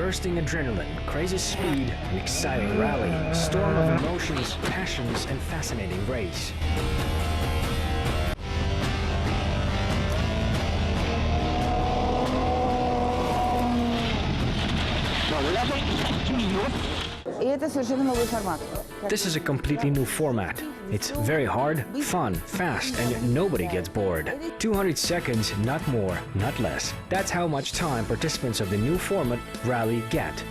bursting adrenaline, crazy speed, an exciting rally, storm of emotions, passions, and fascinating race. This is a completely new format. It's very hard, fun, fast, and nobody gets bored. 200 seconds, not more, not less. That's how much time participants of the new format rally get.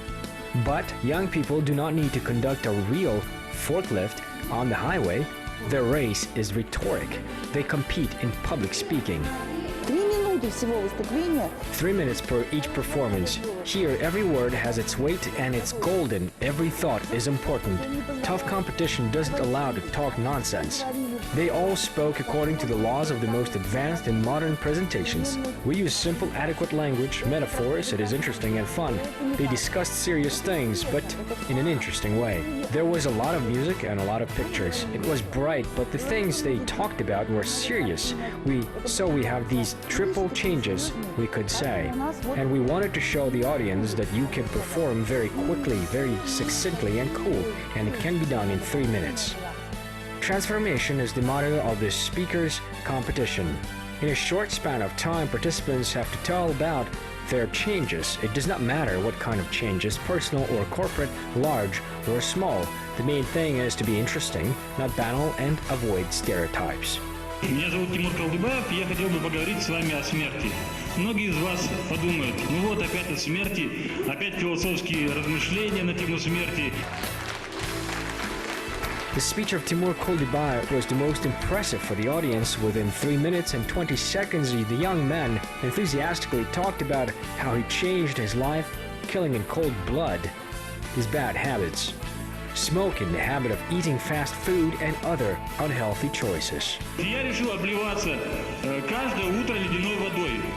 But young people do not need to conduct a real forklift on the highway. Their race is rhetoric. They compete in public speaking. 3 minutes per each performance. Here, every word has its weight and it's golden. Every thought is important. Tough competition doesn't allow to talk nonsense. They all spoke according to the laws of the most advanced and modern presentations. We use simple, adequate language, metaphors. It is interesting and fun. They discussed serious things, but in an interesting way. There was a lot of music and a lot of pictures. It was bright, but the things they talked about were serious. So we have these triple changes, we could say. And we wanted to show the audience that you can perform very quickly, very succinctly and cool, and it can be done in 3 minutes. Transformation is the motto of the speakers' competition. In a short span of time, participants have to tell about their changes. It does not matter what kind of changes, personal or corporate, large or small. The main thing is to be interesting, not banal, and avoid stereotypes. Меня зовут Тимур Колдыбаев, и я хотел бы поговорить с вами о смерти. Многие из вас подумают, ну вот опять о смерти, опять философские размышления на тему смерти. The speech of Timur Koldybayev was the most impressive for the audience. Within 3 minutes and 20 seconds, the young man enthusiastically talked about how he changed his life, killing in cold blood his bad habits, smoking, the habit of eating fast food, and other unhealthy choices.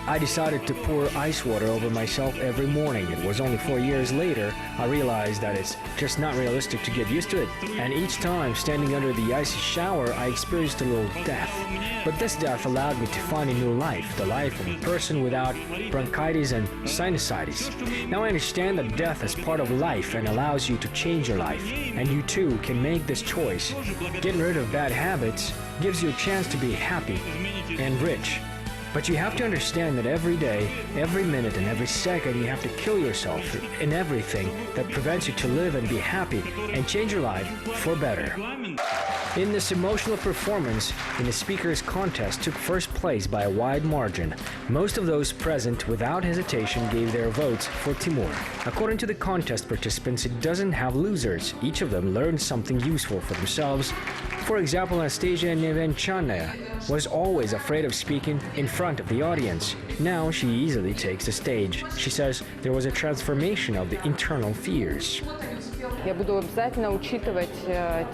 I decided to pour ice water over myself every morning. It was only 4 years later I realized that it's just not realistic to get used to it. And each time standing under the icy shower, I experienced a little death. But this death allowed me to find a new life, the life of a person without bronchitis and sinusitis. Now I understand that death is part of life and allows you to change your life. And you too can make this choice. Getting rid of bad habits gives you a chance to be happy and rich. But you have to understand that every day, every minute, and every second you have to kill yourself in everything that prevents you to live and be happy and change your life for better. In this emotional performance, in the speakers' contest took first place by a wide margin. Most of those present, without hesitation, gave their votes for Timur. According to the contest participants, it doesn't have losers. Each of them learned something useful for themselves. For example, Anastasia Nevenchanaya was always afraid of speaking in front of the audience. Now she easily takes the stage. She says there was a transformation of the internal fears. Я буду обязательно учитывать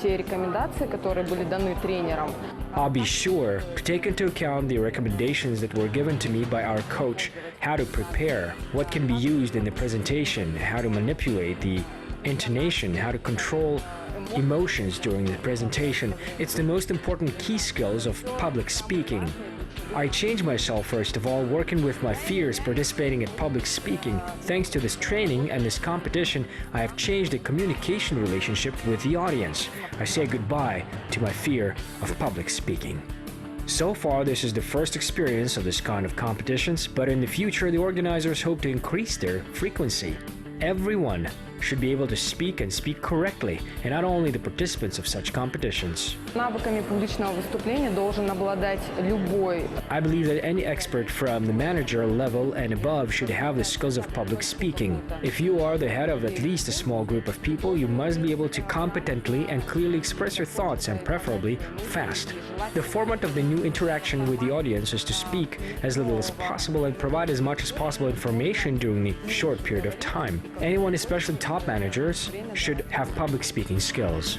те рекомендации, которые были даны тренером. I'll be sure to take into account the recommendations that were given to me by our coach, how to prepare, what can be used in the presentation, how to manipulate the intonation, how to control emotions during the presentation. It's the most important key skills of public speaking. I changed myself first of all, working with my fears participating in public speaking. Thanks to this training and this competition, I have changed the communication relationship with the audience. I say goodbye to my fear of public speaking. So far, this is the first experience of this kind of competitions, but in the future, the organizers hope to increase their frequency. Everyone should be able to speak and speak correctly, and not only the participants of such competitions. Навыками публичного выступления должен обладать любой. I believe that any expert from the manager level and above should have the skills of public speaking. If you are the head of at least a small group of people, you must be able to competently and clearly express your thoughts, and preferably fast. The format of the new interaction with the audience is to speak as little as possible and provide as much as possible information during the short period of time. Anyone, especially top managers, should have public speaking skills.